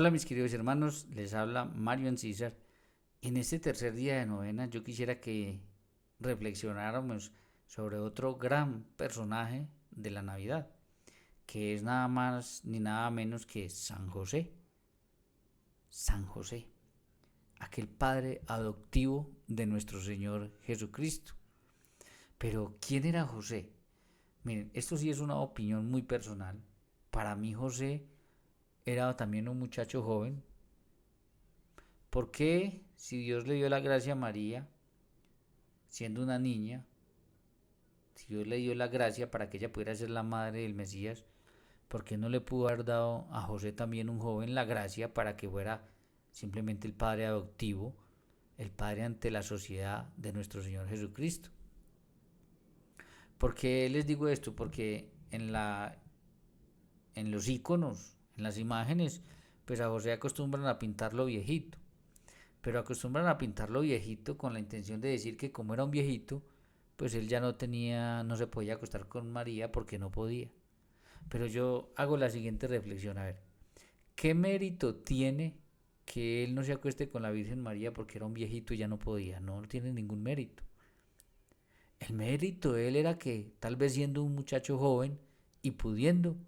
Hola mis queridos hermanos, les habla Mario Ancísar. En este tercer día de novena yo quisiera que reflexionáramos sobre otro gran personaje de la Navidad, que es nada más ni nada menos que San José. San José, aquel padre adoptivo de nuestro Señor Jesucristo. Pero ¿quién era José? Miren, esto sí es una opinión muy personal. Para mí José era también un muchacho joven. ¿Por qué, si Dios le dio la gracia a María, siendo una niña, si Dios le dio la gracia para que ella pudiera ser la madre del Mesías, por qué no le pudo haber dado a José también un joven la gracia para que fuera simplemente el padre adoptivo, el padre ante la sociedad de nuestro Señor Jesucristo? ¿Por qué les digo esto? Porque en los iconos, en las imágenes, pues a José acostumbran a pintarlo viejito, pero acostumbran a pintarlo viejito con la intención de decir que como era un viejito, pues él ya no tenía, no se podía acostar con María porque no podía. Pero yo hago la siguiente reflexión, a ver, ¿qué mérito tiene que él no se acueste con la Virgen María porque era un viejito y ya no podía? No tiene ningún mérito. El mérito de él era que, tal vez siendo un muchacho joven y pudiendo,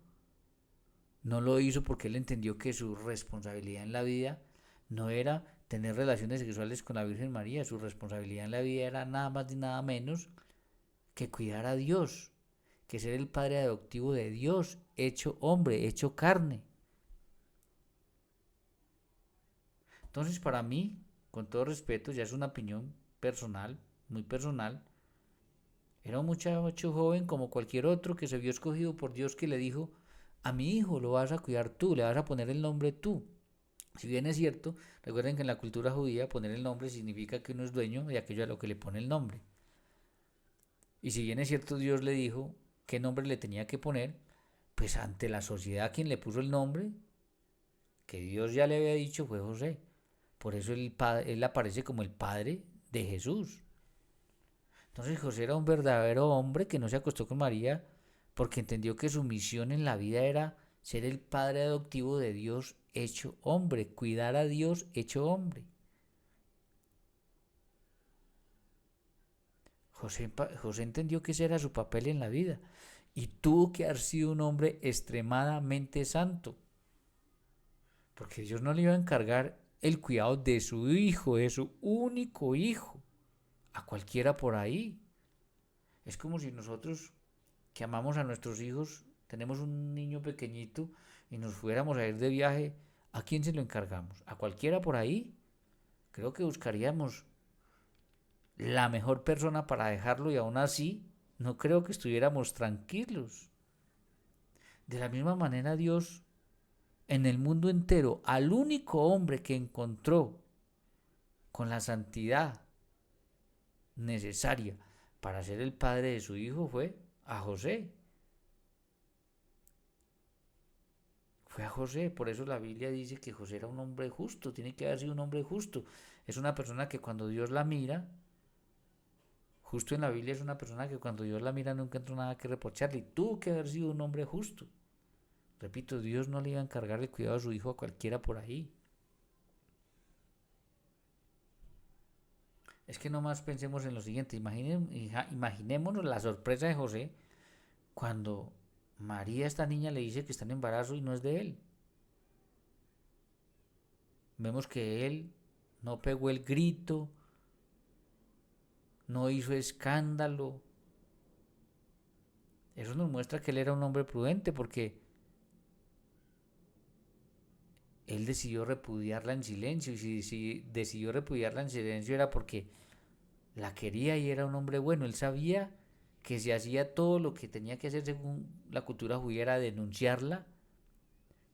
no lo hizo porque él entendió que su responsabilidad en la vida no era tener relaciones sexuales con la Virgen María, su responsabilidad en la vida era nada más ni nada menos que cuidar a Dios, que ser el padre adoptivo de Dios, hecho hombre, hecho carne. Entonces, para mí, con todo respeto, ya es una opinión personal, muy personal, era un muchacho joven como cualquier otro que se vio escogido por Dios, que le dijo: a mi hijo lo vas a cuidar tú, le vas a poner el nombre tú. Si bien es cierto, recuerden que en la cultura judía poner el nombre significa que uno es dueño de aquello a lo que le pone el nombre. Y si bien es cierto, Dios le dijo qué nombre le tenía que poner, pues ante la sociedad quien le puso el nombre, que Dios ya le había dicho, fue José. Por eso él aparece como el padre de Jesús. Entonces José era un verdadero hombre que no se acostó con María porque entendió que su misión en la vida era ser el padre adoptivo de Dios hecho hombre, cuidar a Dios hecho hombre. José entendió que ese era su papel en la vida y tuvo que haber sido un hombre extremadamente santo, porque Dios no le iba a encargar el cuidado de su hijo, de su único hijo, a cualquiera por ahí. Es como si nosotros, que amamos a nuestros hijos, tenemos un niño pequeñito y nos fuéramos a ir de viaje, ¿a quién se lo encargamos? ¿A cualquiera por ahí? Creo que buscaríamos la mejor persona para dejarlo, y aún así no creo que estuviéramos tranquilos. De la misma manera, Dios en el mundo entero al único hombre que encontró con la santidad necesaria para ser el padre de su hijo fue a José. Fue a José, por eso la Biblia dice que José era un hombre justo, tiene que haber sido un hombre justo. Es una persona que cuando Dios la mira, justo en la Biblia es una persona que cuando Dios la mira no encuentra nada que reprocharle, y tuvo que haber sido un hombre justo. Repito, Dios no le iba a encargar el cuidado de su hijo a cualquiera por ahí. Es que nomás pensemos en lo siguiente, imaginémonos la sorpresa de José cuando María, esta niña, le dice que está en embarazo y no es de él. Vemos que él no pegó el grito, no hizo escándalo. Eso nos muestra que él era un hombre prudente porque él decidió repudiarla en silencio. Y si decidió repudiarla en silencio era porque la quería y era un hombre bueno. Él sabía que si hacía todo lo que tenía que hacer según la cultura judía era denunciarla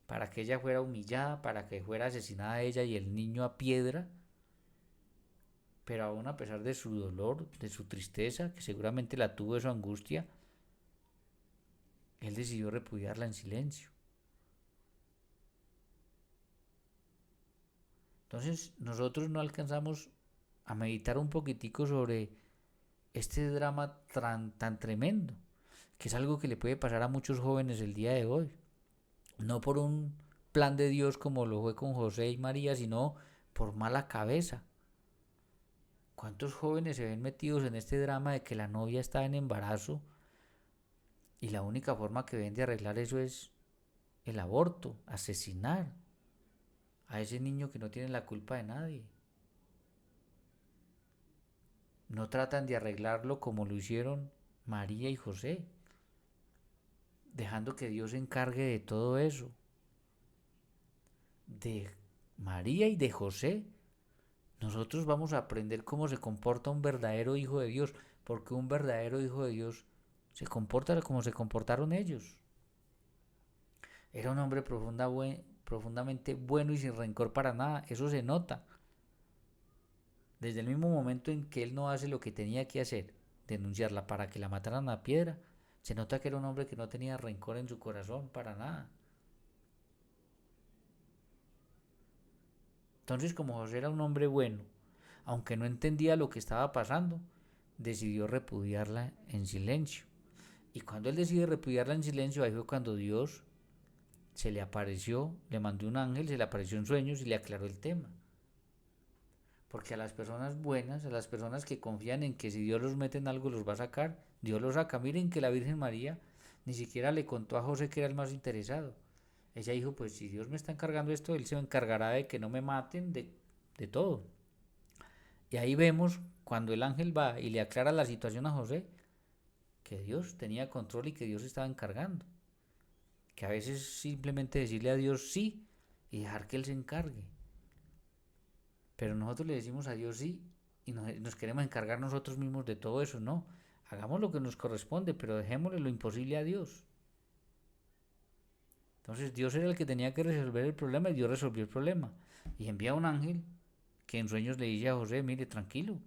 para que ella fuera humillada, para que fuera asesinada ella y el niño a piedra. Pero aún a pesar de su dolor, de su tristeza, que seguramente la tuvo, de su angustia, él decidió repudiarla en silencio. Entonces nosotros no alcanzamos a meditar un poquitico sobre este drama tan tremendo, que es algo que le puede pasar a muchos jóvenes el día de hoy. No por un plan de Dios como lo fue con José y María, sino por mala cabeza. ¿Cuántos jóvenes se ven metidos en este drama de que la novia está en embarazo y la única forma que ven de arreglar eso es el aborto, asesinar a ese niño que no tiene la culpa de nadie? No tratan de arreglarlo como lo hicieron María y José, dejando que Dios se encargue de todo eso. De María y de José, nosotros vamos a aprender cómo se comporta un verdadero hijo de Dios, porque un verdadero hijo de Dios se comporta como se comportaron ellos. Era un hombre profundamente bueno y sin rencor para nada, eso se nota. Desde el mismo momento en que él no hace lo que tenía que hacer, denunciarla para que la mataran a piedra, se nota que era un hombre que no tenía rencor en su corazón para nada. Entonces, como José era un hombre bueno, aunque no entendía lo que estaba pasando, decidió repudiarla en silencio. Y cuando él decide repudiarla en silencio, ahí fue cuando Dios se le apareció, le mandó un ángel, se le apareció en sueños y le aclaró el tema. Porque a las personas buenas, a las personas que confían en que si Dios los mete en algo los va a sacar, Dios los saca. Miren que la Virgen María ni siquiera le contó a José que era el más interesado. Ella dijo, pues si Dios me está encargando esto, Él se encargará de que no me maten, de todo. Y ahí vemos cuando el ángel va y le aclara la situación a José, que Dios tenía control y que Dios estaba encargando. Que a veces simplemente decirle a Dios sí y dejar que Él se encargue. Pero nosotros le decimos a Dios sí y nos queremos encargar nosotros mismos de todo eso. No, hagamos lo que nos corresponde, pero dejémosle lo imposible a Dios. Entonces Dios era el que tenía que resolver el problema y Dios resolvió el problema. Y envía a un ángel que en sueños le dice a José, mire, tranquilo,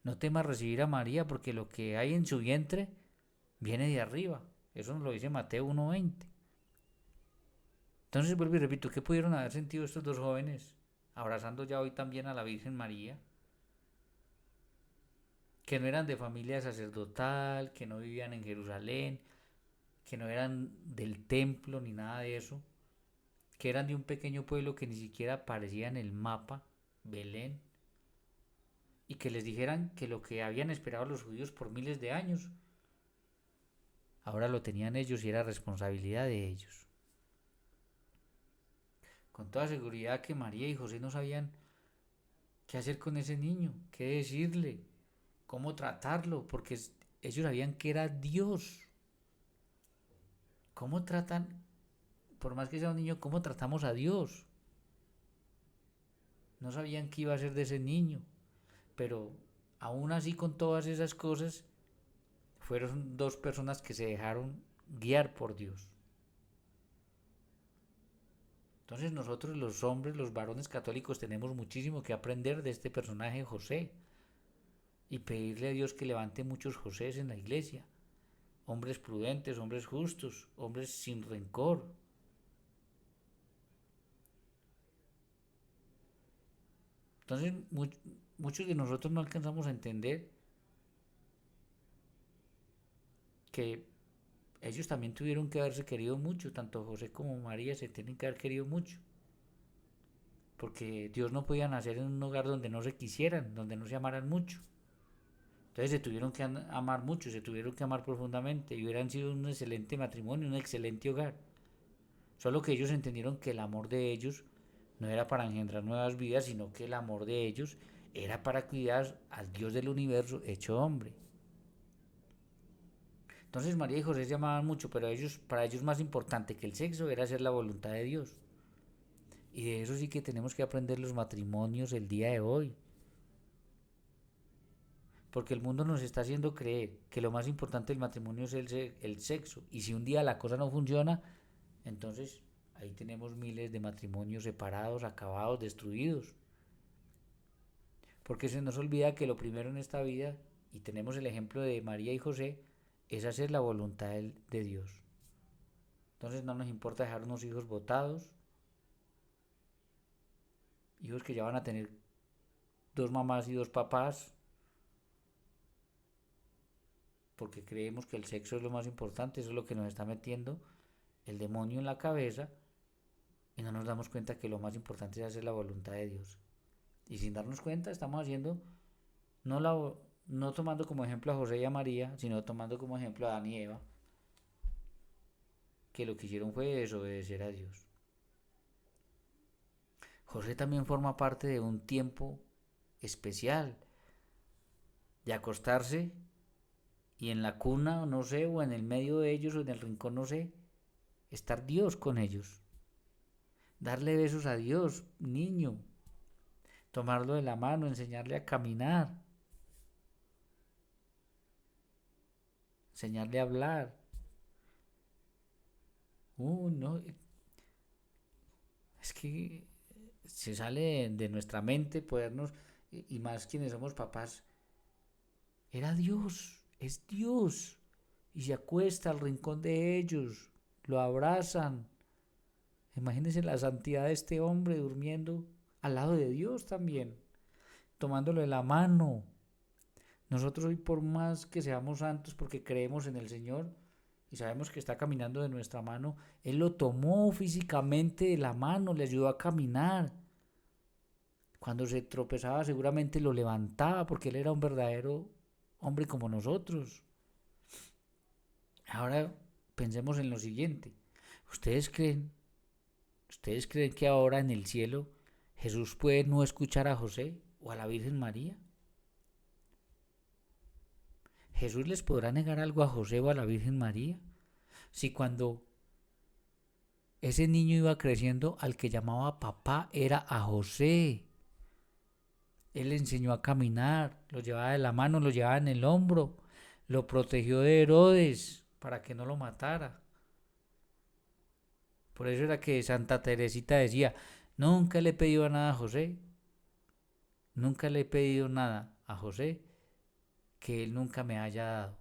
no temas recibir a María porque lo que hay en su vientre viene de arriba. Eso nos lo dice Mateo 1:20. Entonces vuelvo y repito, ¿qué pudieron haber sentido estos dos jóvenes abrazando ya hoy también a la Virgen María? Que no eran de familia sacerdotal, que no vivían en Jerusalén, que no eran del templo ni nada de eso, que eran de un pequeño pueblo que ni siquiera aparecía en el mapa, Belén, y que les dijeran que lo que habían esperado los judíos por miles de años, ahora lo tenían ellos y era responsabilidad de ellos. Con toda seguridad que María y José no sabían qué hacer con ese niño, qué decirle, cómo tratarlo, porque ellos sabían que era Dios. ¿Cómo tratan, por más que sea un niño, cómo tratamos a Dios? No sabían qué iba a ser de ese niño, pero aún así con todas esas cosas, fueron dos personas que se dejaron guiar por Dios. Entonces nosotros los hombres, los varones católicos, tenemos muchísimo que aprender de este personaje José y pedirle a Dios que levante muchos Josés en la iglesia. Hombres prudentes, hombres justos, hombres sin rencor. Entonces muchos de nosotros no alcanzamos a entender que ellos también tuvieron que haberse querido mucho, tanto José como María se tienen que haber querido mucho, porque Dios no podía nacer en un hogar donde no se quisieran, donde no se amaran mucho. Entonces se tuvieron que amar mucho, se tuvieron que amar profundamente y hubieran sido un excelente matrimonio, un excelente hogar. Solo que ellos entendieron que el amor de ellos no era para engendrar nuevas vidas, sino que el amor de ellos era para cuidar al Dios del universo hecho hombre. Entonces María y José se amaban mucho, pero para ellos más importante que el sexo era hacer la voluntad de Dios. Y de eso sí que tenemos que aprender los matrimonios el día de hoy. Porque el mundo nos está haciendo creer que lo más importante del matrimonio es el sexo. Y si un día la cosa no funciona, entonces ahí tenemos miles de matrimonios separados, acabados, destruidos. Porque se nos olvida que lo primero en esta vida, y tenemos el ejemplo de María y José, es hacer la voluntad de Dios. Entonces no nos importa dejar unos hijos botados, hijos que ya van a tener dos mamás y dos papás, porque creemos que el sexo es lo más importante, eso es lo que nos está metiendo el demonio en la cabeza, y no nos damos cuenta que lo más importante es hacer la voluntad de Dios. Y sin darnos cuenta estamos haciendo, no, no tomando como ejemplo a José y a María, sino tomando como ejemplo a Adán y Eva, que lo que hicieron fue desobedecer a Dios. José también forma parte de un tiempo especial de acostarse y en la cuna, no sé, o en el medio de ellos, o en el rincón, no sé, estar Dios con ellos. Darle besos a Dios, niño. Tomarlo de la mano, enseñarle a caminar. Enseñarle a hablar. No, es que se sale de nuestra mente podernos, y más quienes somos papás, era Dios, es Dios. Y se acuesta al rincón de ellos, lo abrazan. Imagínense la santidad de este hombre durmiendo al lado de Dios también, tomándolo de la mano. Nosotros hoy por más que seamos santos porque creemos en el Señor y sabemos que está caminando de nuestra mano, Él lo tomó físicamente de la mano, le ayudó a caminar. Cuando se tropezaba seguramente lo levantaba porque Él era un verdadero hombre como nosotros. Ahora pensemos en lo siguiente. ¿Ustedes creen ¿Ustedes creen que ahora en el cielo Jesús puede no escuchar a José o a la Virgen María? ¿Jesús les podrá negar algo a José o a la Virgen María? Si cuando ese niño iba creciendo, al que llamaba papá era a José. Él le enseñó a caminar, lo llevaba de la mano, lo llevaba en el hombro, lo protegió de Herodes para que no lo matara. Por eso era que Santa Teresita decía, nunca le he pedido nada a José, nunca le he pedido nada a José que él nunca me haya dado.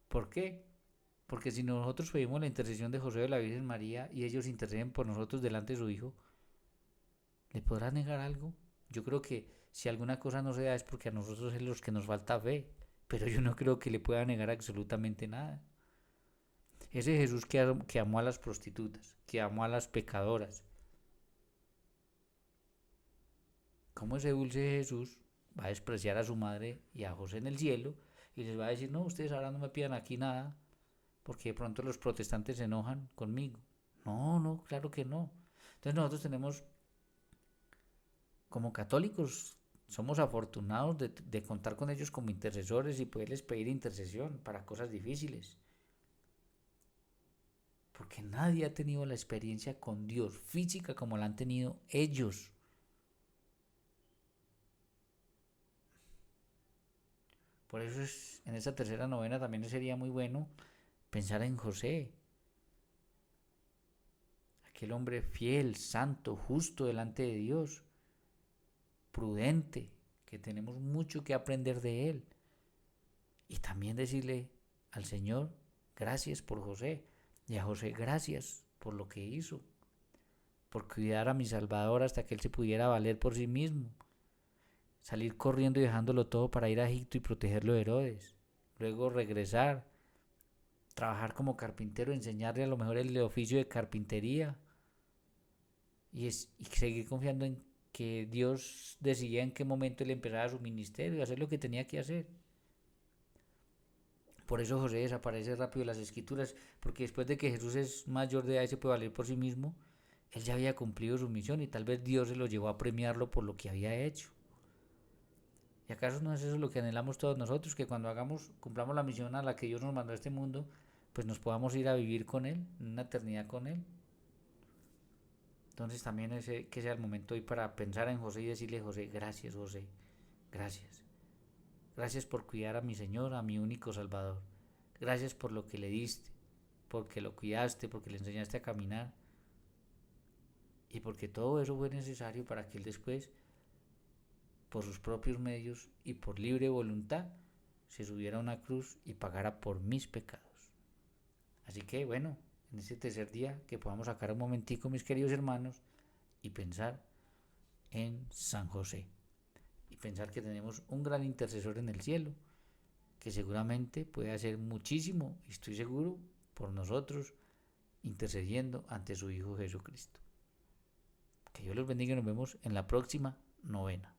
¿Por qué? Porque si nosotros pedimos la intercesión de José de la Virgen María y ellos interceden por nosotros delante de su Hijo, ¿le podrá negar algo? Yo creo que si alguna cosa no se da es porque a nosotros es los que nos falta fe, pero yo no creo que le pueda negar absolutamente nada. Ese Jesús que amó a las prostitutas, que amó a las pecadoras, ¿cómo ese dulce Jesús va a despreciar a su madre y a José en el cielo y les va a decir, no, ustedes ahora no me pidan aquí nada porque de pronto los protestantes se enojan conmigo? No, no, claro que no. Entonces nosotros tenemos, como católicos, somos afortunados de contar con ellos como intercesores y poderles pedir intercesión para cosas difíciles. Porque nadie ha tenido la experiencia con Dios física como la han tenido ellos. Por eso en esta tercera novena también sería muy bueno pensar en José, aquel hombre fiel, santo, justo delante de Dios, prudente, que tenemos mucho que aprender de él. Y también decirle al Señor, gracias por José, y a José gracias por lo que hizo, por cuidar a mi Salvador hasta que él se pudiera valer por sí mismo, salir corriendo y dejándolo todo para ir a Egipto y protegerlo de Herodes, luego regresar, trabajar como carpintero, enseñarle a lo mejor el oficio de carpintería y seguir confiando en que Dios decidía en qué momento él empezara su ministerio y hacer lo que tenía que hacer. Por eso José desaparece rápido de las escrituras, porque después de que Jesús es mayor de edad y se puede valer por sí mismo, él ya había cumplido su misión y tal vez Dios se lo llevó a premiarlo por lo que había hecho. ¿Y acaso no es eso lo que anhelamos todos nosotros? Que cuando cumplamos la misión a la que Dios nos mandó a este mundo, pues nos podamos ir a vivir con Él, en una eternidad con Él. Entonces también que sea el momento hoy para pensar en José y decirle, José, gracias José, gracias. Gracias por cuidar a mi Señor, a mi único Salvador. Gracias por lo que le diste, porque lo cuidaste, porque le enseñaste a caminar y porque todo eso fue necesario para que Él después, por sus propios medios y por libre voluntad, se subiera a una cruz y pagara por mis pecados. Así que bueno, en este tercer día que podamos sacar un momentico, mis queridos hermanos, y pensar en San José. Y pensar que tenemos un gran intercesor en el cielo, que seguramente puede hacer muchísimo, y estoy seguro, por nosotros, intercediendo ante su Hijo Jesucristo. Que Dios los bendiga y nos vemos en la próxima novena.